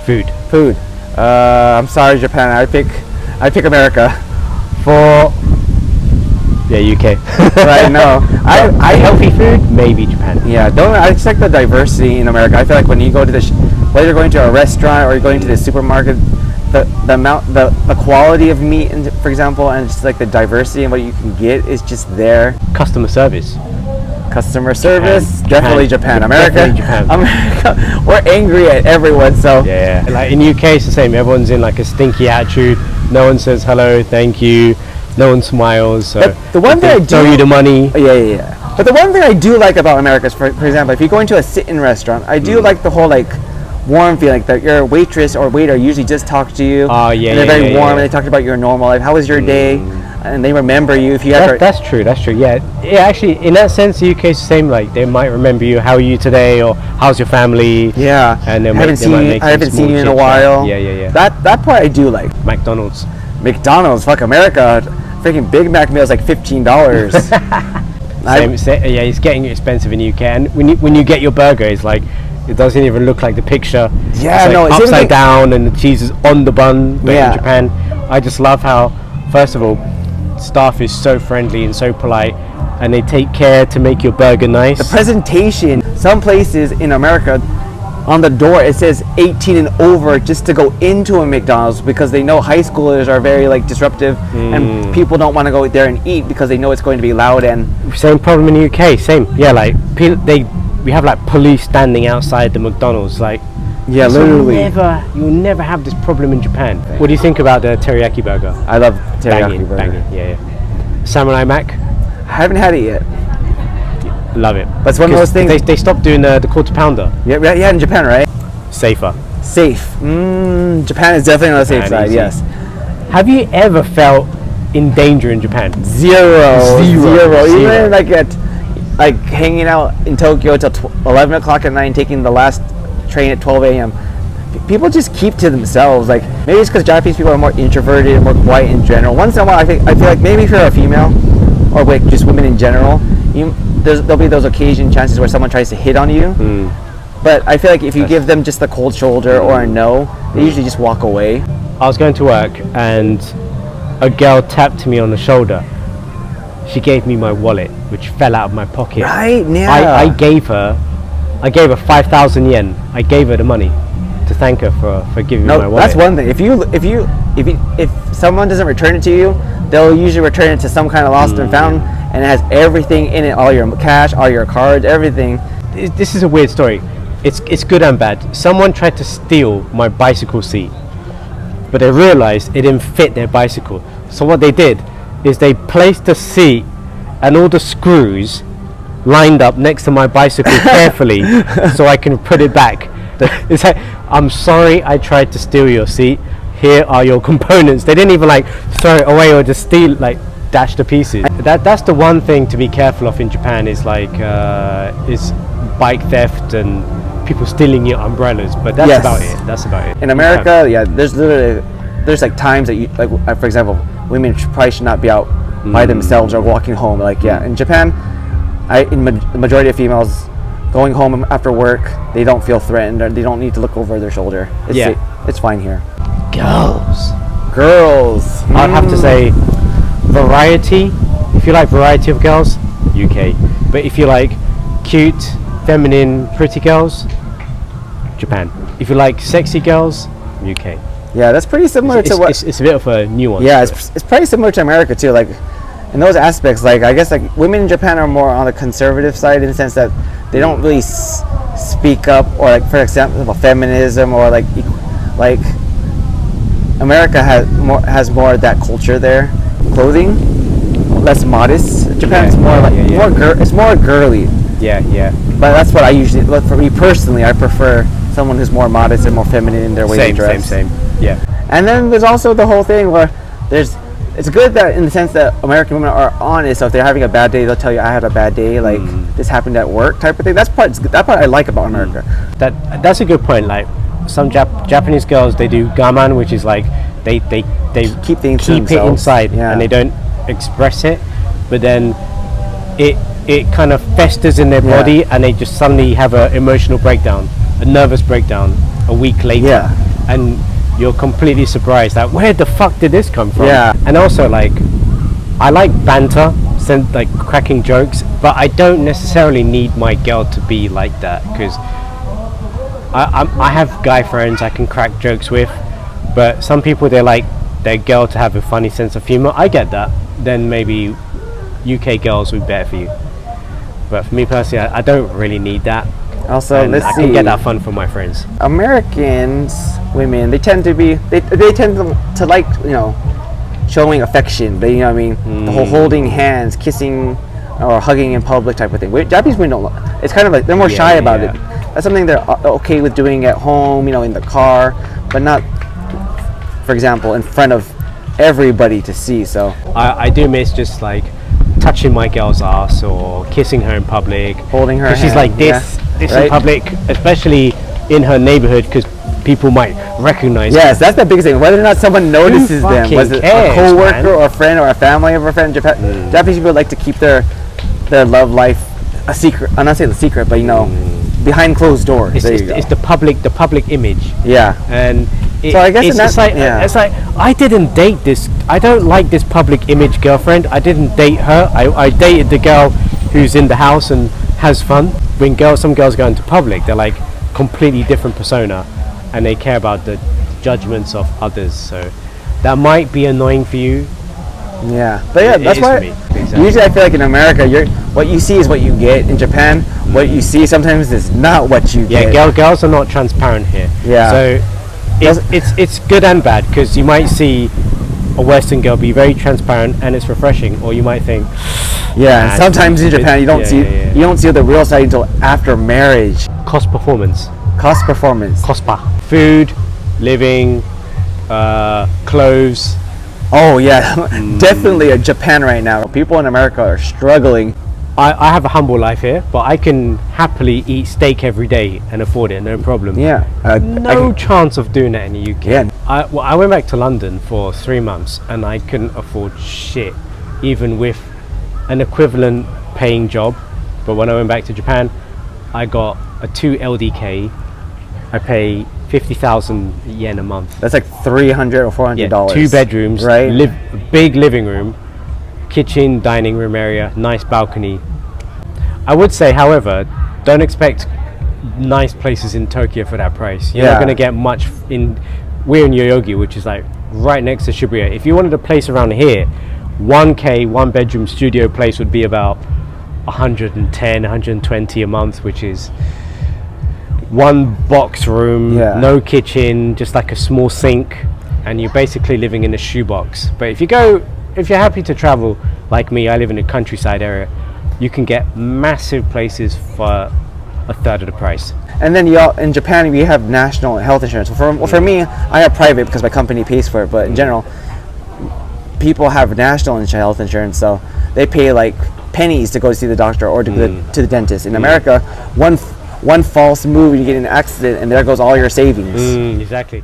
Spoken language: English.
Food. I'm sorry, Japan. I pick America. For UK. Right? No. I healthy food, maybe Japan. Yeah. Don't. I just like the diversity in America. I feel like when you go to whether you're going to a restaurant or you're going to the supermarket, the quality of meat, for example, and just like the diversity and what you can get is just there. Customer service. Definitely Japan. America, Definitely Japan. America, we're angry at everyone. So yeah, like in UK it's the same. Everyone's in like a stinky attitude. No one says hello, thank you. No one smiles. So but the one thing I do throw you the money. Yeah. But the one thing I do like about America is, for example, if you go into a sit-in restaurant, I do like the whole like warm feeling, that your waitress or waiter usually just talk to you. Oh yeah, and they're very warm, yeah. and they talk about your normal life. How was your day? And they remember you if you ever. That's true. Yeah. Actually, in that sense, the UK is the same. Like they might remember you. How are you today? Or how's your family? Yeah. And I haven't seen you in a while. Yeah. That part I do like. McDonald's. Fuck America. Freaking Big Mac meal is like $15. Yeah, it's getting expensive in the UK, and when you get your burger, it's like it doesn't even look like the picture. Yeah, it's like it's upside down, and the cheese is on the bun. But Yeah. in Japan, I just love how, first of all, staff is so friendly and so polite, and they take care to make your burger nice. The presentation. Some places in America, on the door it says 18 and over just to go into a McDonald's, because they know high schoolers are very like disruptive, and people don't want to go there and eat because they know it's going to be loud. And Same problem in the UK. Same. Yeah, like we have like police standing outside the McDonald's. Like, yeah, so literally. you'll never have this problem in Japan. What do you think about the teriyaki burger? I love teriyaki burger. Banging. Yeah. Samurai Mac. I haven't had it yet. Love it. But it's one of those things. They stopped doing the quarter pounder. Yeah, in Japan, right? Safer. Safe. Japan is definitely on the safe side. Easy. Yes. Have you ever felt in danger in Japan? Zero. Zero. Even like hanging out in Tokyo till 11 o'clock at night, taking the last train at 12 a.m. People just keep to themselves. Like, maybe it's because Japanese people are more introverted and more quiet in general. Once in a while, I feel like maybe if you're a female, or like just women in general, there'll be those chances where someone tries to hit on you. But I feel like if you give them just a cold shoulder or a no, they usually just walk away. I was going to work and a girl tapped me on the shoulder. She gave me my wallet, which fell out of my pocket. Right? Yeah. I gave her 5,000 yen. I gave her the money to thank her for giving me my wallet. That's one thing. If someone doesn't return it to you, they'll usually return it to some kind of lost and found, and it has everything in it, all your cash, all your cards, everything. This is a weird story. It's good and bad. Someone tried to steal my bicycle seat, but they realized it didn't fit their bicycle. So what they did is they placed the seat and all the screws lined up next to my bicycle carefully so I can put it back. It's like, I'm sorry I tried to steal your seat. Here are your components. They didn't even like throw it away or just steal, like dash the pieces. That's the one thing to be careful of in Japan, is like is bike theft and people stealing your umbrellas. But that's about it. In America, there's like times that you like, for example, women probably should not be out by themselves or walking home. Like in Japan, the majority of females going home after work, they don't feel threatened, or they don't need to look over their shoulder. It's fine here. Girls. I'd have to say variety. If you like variety of girls, UK. But if you like cute, feminine, pretty girls, Japan. If you like sexy girls, UK. Yeah, that's pretty similar to what. It's a bit of a nuance. Yeah, it's pretty similar to America too. Like in those aspects, like I guess like women in Japan are more on the conservative side, in the sense that they don't really speak up, or like, for example, feminism, or like America has more of that culture there. Clothing, less modest. Japan's more like it's more girly. Yeah. But that's what I usually look for. Me personally, I prefer someone who's more modest and more feminine in their way to dress. Same. Yeah. And then there's also the whole thing where it's good that, in the sense that American women are honest. So if they're having a bad day, they'll tell you, I had a bad day, like this happened at work, type of thing. That part I like about America. That's a good point. Like some Japanese girls, they do gaman, which is like they keep it inside, and they don't express it, but then it kind of festers in their body, and they just suddenly have an emotional breakdown, a nervous breakdown a week later. and you're completely surprised that where the fuck did this come from? Yeah. And also, like, I like banter, like cracking jokes, but I don't necessarily need my girl to be like that, because I have guy friends I can crack jokes with, but some people, they like their girl to have a funny sense of humor. I get that. Then maybe UK girls would be better for you. But for me personally, I don't really need that. Also, And let's I see. can get that fun from my friends. Americans, women, they tend to be, they tend to like, you know, showing affection. They, you know what I mean? The whole holding hands, kissing, or hugging in public type of thing. Japanese women don't. It's kind of like they're more shy about it. That's something they're okay with doing at home, you know, in the car, but not, for example, in front of everybody to see. So I do miss just like touching my girl's ass or kissing her in public, holding her 'cause she's hand, like this in right? public, especially in her neighborhood, because people might recognize yes, that's the biggest thing. Whether or not someone notices them, fucking was it cares, a co-worker man? or a friend or a family of a friend. Japanese people like to keep their love life a secret. I'm not saying the secret, but you know, behind closed doors. it's the public image. Yeah. And So I guess it's in just that- like yeah. it's like I didn't date this. I don't like this public image girlfriend. I didn't date her. I dated the girl who's in the house and has fun. When some girls go into public, they're like completely different persona, and they care about the judgments of others. So that might be annoying for you. Yeah, but yeah, It that's is why. for me. Exactly. Usually, I feel like in America, what you see is what you get. In Japan, what you see sometimes is not what you Yeah, get. girls are not transparent here. Yeah. So it's good and bad, because you might see a Western girl be very transparent and it's refreshing, or you might think, Yeah, Nah, and sometimes in it's- Japan, you don't yeah, see yeah, yeah. you don't see the real side until after marriage. cost performance, Cost performance. cospa, food, living, clothes. Oh yeah, definitely a Japan right now. People in America are struggling. I have a humble life here, but I can happily eat steak every day and afford it, no problem. Yeah. No chance of doing that in the UK. Yeah. I went back to London for 3 months and I couldn't afford shit, even with an equivalent paying job. But when I went back to Japan, I got a 2 LDK. I pay 50,000 yen a month. That's like $300 or $400. 2 bedrooms, right? big living room, kitchen, dining room area, nice balcony. I would say, however, don't expect nice places in Tokyo for that price. You're not Yeah. going to get much in. We're in Yoyogi, which is like right next to Shibuya. If you wanted a place around here, 1K, 1 bedroom studio place would be about 110, 120 a month, which is 1 box room, Yeah. no kitchen, just like a small sink, and you're basically living in a shoebox. But if you're happy to travel like me, I live in a countryside area, you can get massive places for a third of the price. And then in Japan, we have national health insurance. For me, I have private because my company pays for it. But in general, people have national health insurance, so they pay like pennies to go see the doctor or to the dentist. In America, one false move, you get in an accident, and there goes all your savings. Exactly.